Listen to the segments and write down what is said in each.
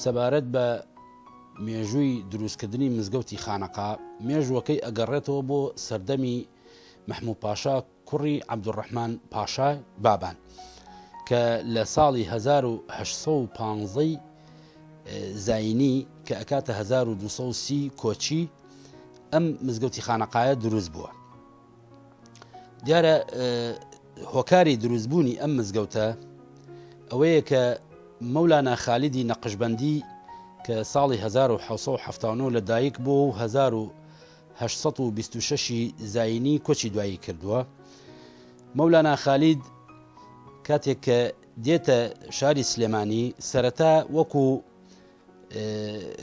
سەبارەت بە مێژووی دروستکردنی مزگەوتی خانەقا مێژوەکەی ئەگەڕێتەوە بۆ سەردەمی محموود پاشا کوڕی عەبدوڕەحمان پاشا بابان کە لە ساڵی 1815 زاینی کە ئەکاتە 1230 کۆچی ئەم مزگەوتی خانەقایە دروست بووە. دیارە هۆکاری دروستبوونی ئەم مزگەوتە ئەوەیە کە مەولانا خالیدی نەقشبەندی کە ساڵی 1970 لەدایک بوو و 1826 زاینی کۆچی دوایی کردووە. مەولانا خالید کاتێک کە دێتە شاری سلێمانی سەرەتا وەکو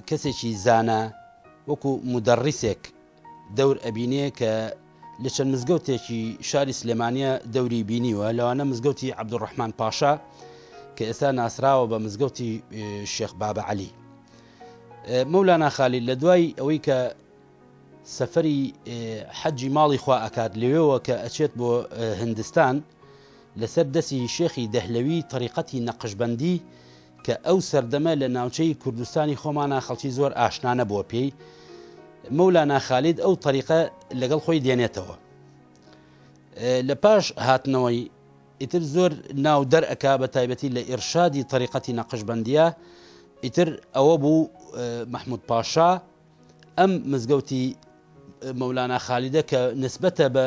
کەسێکی زانە وەکو مدەڕیسێک دەور ئەبینێ کە لە چەند مزگەوتێکی شاری سلێمانیە دەوری بینیوە لەوانە مزگەوتی عەبدوڕەحمان پاشا کە ئێستا ناسراوە بە مزگەوتی شێخ بابە عەلی. مەولانا خالید لە دوای ئەوەی کە سەفەری حەجی ماڵی خوا ئەکات لەوێەوە کە ئەچێت بۆ هندستان لەسەر دەستی شێخی دەهلەوی تەریقەتی نەقشبەندی کە ئەو سەردەمە لە ناوچەی کوردستانی خۆمانە خەڵکی زۆر ئاشنا نەبووە پێی. مەولانا خالید ئەو تەریقە لەگەڵ خۆی دێنێتەوە. لە پاش هاتنەوەی ئیتر زۆر ناو دەرئەکا بە تایبەتی لە ئێرشادی تەریقەتی نەقشبەندیە ئیتر ئەوە بوو محموود پاشا ئەم مزگەوتی مەولانا خالیدە کە نسبەتە بە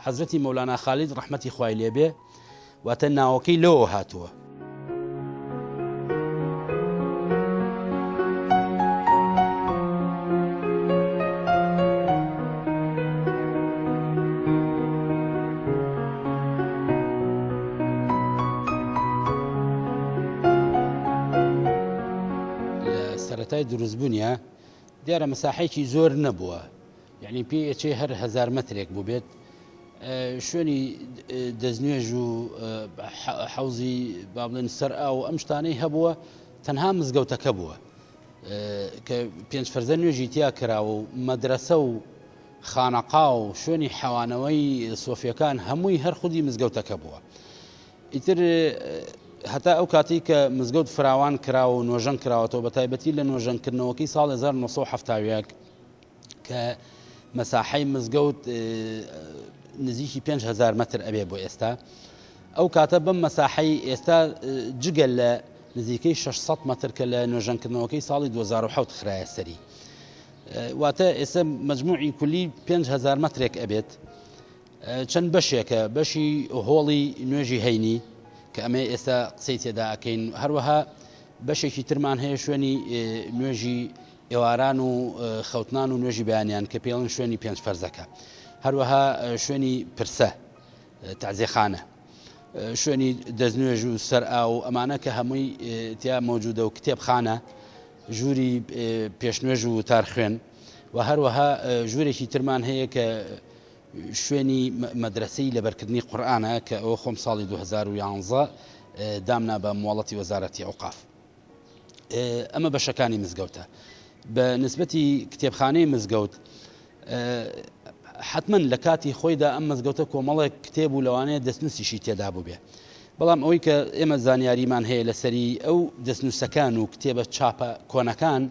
حەزرەتی مەولانا خالید ڕەحمەتی خوای لێبێ واتە ناوەکەی لەوە هاتووە. سەرەتای دروستبوونیە دیارە مەساحەیەکی زۆر نەبووە، یعنی پێچێ هەر 1000 مەترێک بوو بێت. شوێنی دەستنوێژ و حەوزی با بڵێن سەر ئاو ئەم شتانەی هەبووە، تەنها مزگەوتەکە بووە کە 5 فەرزە نوێژی تیا کراوە و مەدرسە و خانەقا و شوێنی حەوانەوەی سۆفیەکان هەمووی هەر خودی مزگەوتەکە بووە. ئیتر هەتا ئەو کاتی کە مزگەوت فراوان کراوە و نۆژەن کراوەتەوە بە تایبەتی لە نۆژەنکردنەوەکەی ساڵ 1970 کە مەساحەی مزگەوت نزیکی 5000 مەتر ئەبێ بۆ ئێستا. ئەو کاتە بەم مەساحەی ئێستا جگەل لە نزیکەی 600 مەتر کە لە نۆژەنکردنەوەکەی ساڵی 2007 خرایە سەری، واتە ئێستا مەجموعی کولی 5000 مەترێک ئەبێت. چەند بەشێکە، بەشی هۆڵی نوێژی هەینی کە ئەمە ئێستا قسەی تێدا ئەکەین، هەروەها بەشێکی ترمان هەیە شوێنی نوێژی ئێواران و خەوتنان و نوێژی بەیانیان کە پێڵن شوێنی 5 فەرزەکە، هەروەها شوێنی پرسە تەعزیەخانە، شوێنی دەستنوێژ و سەر ئاو ئەمانە کە هەمووی تیا مەوجودە و کتێبخانە، ژووری پێشنوێژ و تارخوێن، و هەروەها ژوورێکی ترمان هەیە کە شوێنی مەدرسەی لەبەرکردنی قورئانە کە ئەوە خۆم ساڵی 2011 دامنا بە مواڵەتی وەزارەتی ئەوقاف. ئەمە بەشەکانی مزگەوتە. بە نسبەتی کتێبخانەی مزگەوت حتمما لە کاتی خۆیدا ئەم مزگەوتە کۆمەڵێک کتێب و لەوانەیە دەستنووسیشی تێدا بوو بێ، بەڵام ئەوەی کە ئێمە زانیاریمان هەیە لەسەری ئەو دەستنووسەکان و کتێبە چاپە کۆنەکان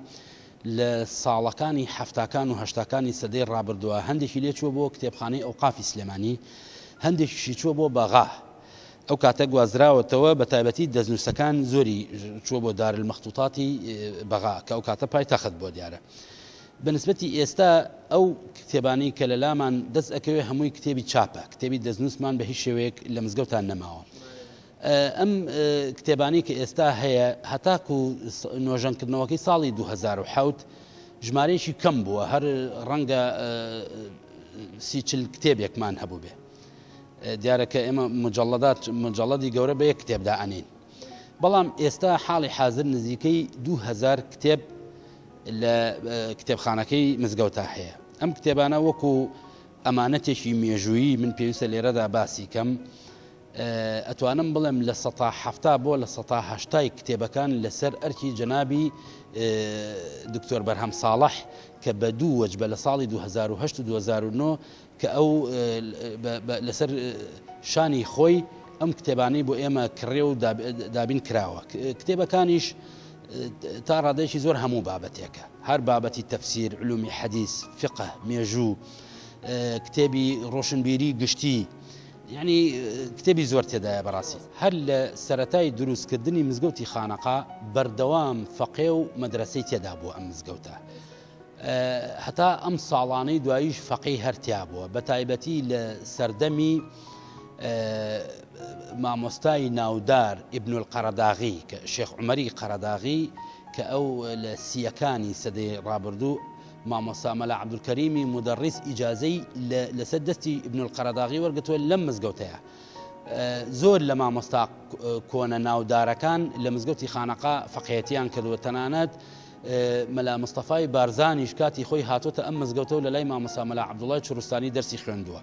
لە ساڵەکانی هەفتاکان و هەشتاکانی سەدەی ڕابردووە هەندێکی لێ چووە بۆ کتێبخانەی ئەوقافی سلێمانی، هەندێکیشی چووە بۆ بەغا. ئەو کاتە گوازراوەتەوە بە تایبەتی دەستنووسەکان زۆری چووە بۆ دارالمەختوتاتی بەغا کە ئەو کاتە پایتەخت بۆ دیارە. بەنسبەتی ئێستا ئەو کتێبانەی کە لە لامان دەست ئەکەوێ هەمووی کتێبی چاپە، کتێبی دەستنووسمان بە هیچ شێوەیەک لە مزگەوتان نەماوە. ئەم کتێبانی کە ئێستا هەیە هەتاکو نۆژەنکردنەوەکەی ساڵی 2007 ژمارەیەکی کەم بووە، هەر ڕەنگە 30-40 کتێبێکمان هەبوو بێ. دیارەکە ئێمە مجەڵەدی گەورە بە یەک کتێبدا ئەنین، بەڵام ئێستا حاڵی حازر نزیکەی 2000 کتێب لە کتێبخانەکەی مزگەوتا هەیە. ئەم کتێبانە وەکو ئەمانەتێکی مێژوویی من پێویستە لێرەدا باسی کەم، ئەتوانم بڵێم لە 170 بۆ لە 180 کتێبەکان لەسەر ئەرکی جەنابی دکتۆر بەرهەم ساڵح کە بە دوو وەجبە لە ساڵی 2008 و 2009 کە ئەو لەسەر شانی خۆی ئەم کتێبانەی بۆ ئێمە کڕێ و دابین کراوە. کتێبەکانیش تا ڕادێکی زۆر هەموو بابەتێکە، هەر بابەتی تەفسیر، علومی حەدیث، فقه، مێژوو، کتێبی ڕۆشنبیری گشتی، یعنی کتێبی زۆر تێدایە بەڕاستی. هەر لە سەرەتای دروستکردنی مزگەوتی خانەقا بەردەوام فەقێ و مەدرسەی تێدا بووە ئەم مزگەوتە. هەتا ئەم ساڵانەی دواییش فەقێی هەرتیا بووە، بە تایبەتی لە سەردەمی مامۆستای ناودار ئیبن القەرەداغی کە شێخ عومەری قەرەداغی کە ئەو لە سیەکانی سەدەی ڕابردوو مامۆستا مەلا عەبدولکەریمی مدەڕیس ئیجازەی لەسەر دەستی ئیبن القەرەداغی وەرگتووە لەم مزگەوتەیە. زۆر لە مامۆستا کۆنە ناودارەکان لە مزگەوتی خانەقا فەقێتیان کردووە، تەنانەت مەلا مستەفای بارزانیش کاتی خۆی هاتوۆتە ئەم مزگەوتە و لە لای مامۆستا مەلا عەبدوڵڵای چروستانی دەرسی خوێندووە.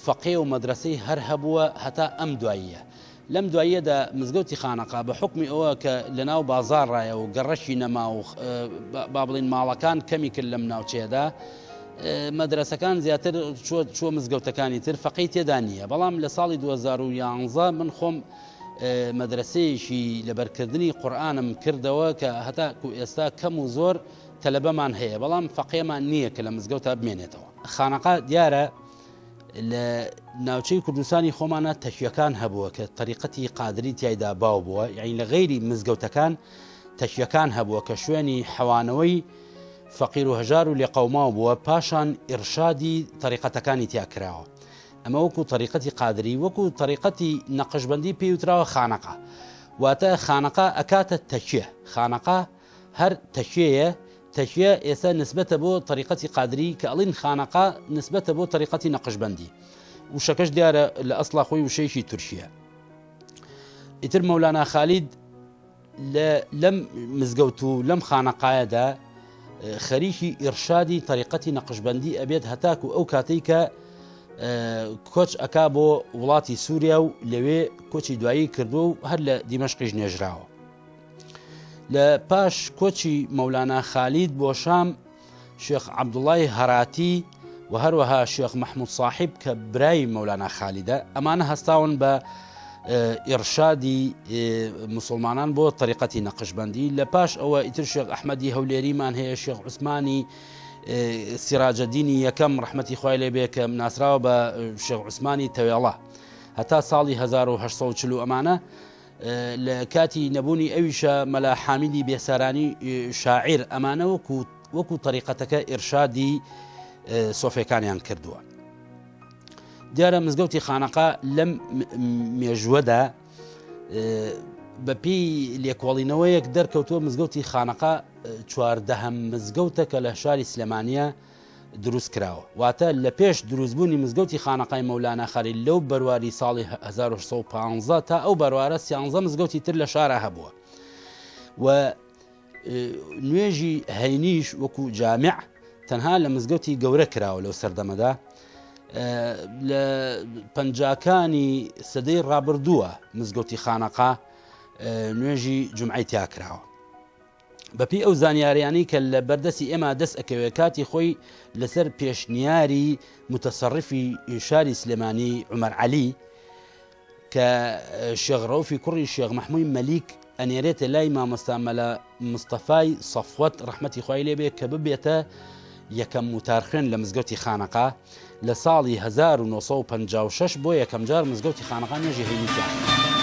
فەقێ و مەدرسەی هەر هەبووە هەتا ئەم دواییە. لەم دواییەدا مزگەوتی خانەقا بە حکمی ئەوە کە لە ناو بازاڕایە و گەڕەشی نەما و با بڵین ماڵەکان کەمی کرد لەم ناوچەیەدا، مەدرسەکان زیاتر چووە مزگەوتەکانی تر، فەقەی تێدا نییە. بەڵام لە ساڵی 2011 من خۆم مەدرسەیەشی لەبەرکردنی قورئانم کردەوە کە هەتا ئێستا کەم و زۆر تەلەبەمان هەیە، بەڵام فەقێمان نییە کە لە مزگەوتە بمێنێتەوە. خانەقا دیارە لە ناوچەی کوردستانی خۆمانە تەشیەکان هەبووە کە طریقەتی قادری تایدا باو بووە، یعنی لە غەیری مزگەوتەکان تەشیەکان هەبووە کە شوێنی حەوانەوەی فەقیر و هەژار و لێقەوماو بووە، پاشان ئیرشادی طریقەتەکانی تیا کراوە. ئەمە وەکو طریقەتی قادری، وەکو طریقەتی نەقشبەندی پێوتراوە خانەقا، واتە خانەقا ئەکاتە تەشیە. خانەقا هەر تەشیەیە، تەشیە ئێستا نسبەتە بۆ طریقەتی قادری کە ئەڵین خانەقا نسبەتە بۆ طریقەتی نەقشبەندی. وشەکەش دیارە لە ئەسڵا خۆی وشەیەکی تورکیە. ئیتر مەولانا خالید لەم مزگەوت و لەم خانەقایەدا خەریکی ئیرشادی طریقەتی نەقشبەندی ئەبێت هەتاکو ئەو کاتەی کە کۆچ ئەکا بۆ وڵاتی سووریا و لەوێ کۆچی دوایی کردو و هەر لە دیمەشقیش نێژراوە. لە پاش کۆچی مەولانا خالید بۆ شام شێخ عەبدوڵڵای هەراتی و هەروەها شێخ مەحموود ساحیب کە برای مەولانا خالیدە، ئەمانە هەستاون بە ئیرشادی مسلمانان بۆ طریقەتی نەقشبەندی. لە پاش ئەوە ئیتر شێخ ئەحمەدی هەولێریمان هەیە، شێخ عوسمانی سیراجەدینی یەکەم ڕەحمەتی خوای لێ بێ کە ناسراوە بە شێخ عوسمانی تەوێڵە هەتا ساڵی 1840 ئەمانە. لە کاتی نەبوونی ئەویشە مەلا حامیدی بێسارانی شاعیر، ئەمانە وەکو طریقەتەکە ئیرشادی سۆفیەکانیان کردووە. دیارە مزگەوتی خانەقا لەم مێژوەدا بەپی لێکۆڵینەوەیەک دەرکەوتووە مزگەوتی خانەقا 14هەم مزگەوتە کە لە شاری سلێمانیە دروست کراوە، واتە لە پێش دروستبوونی مزگەوتی خانەقای مەولانا خەلیل لەو بەرواری ساڵی 1815 تا ئەو بەروارە 13 مزگەوتی تر لە شارە هەبووە. و نوێژی هەینیش وەکو جامع تەنها لە مزگەوتی گەورە کراوە لەو سەردەمەدا. لە پەنجاکانی سەدەی ڕابردووە مزگەوتی خانەقا نوێژی جومعەی تیا کراوە. بەپی ئەو زانیاریانی کە لە بەردەسی ئێمە دەست ئەکەوێت کاتی خۆی لەسەر پێشنیاری متەسەڕفی شاری سلێمانی عومەر عەلی کە شێخ ڕەوفی کوڕی شێخ مەحموود مەلیک ئەنێرێتە لای مامۆستا مەلا مستەفای سەفوەت ڕەحمەتی خوای لێ بێ کە ببێتە یەکەم وتارخوێن لە مزگەوتی خانەقا لە ساڵی 1956 بۆ یەکەم جار مزگەوتی خانەقا نوێژی هەینی کرد.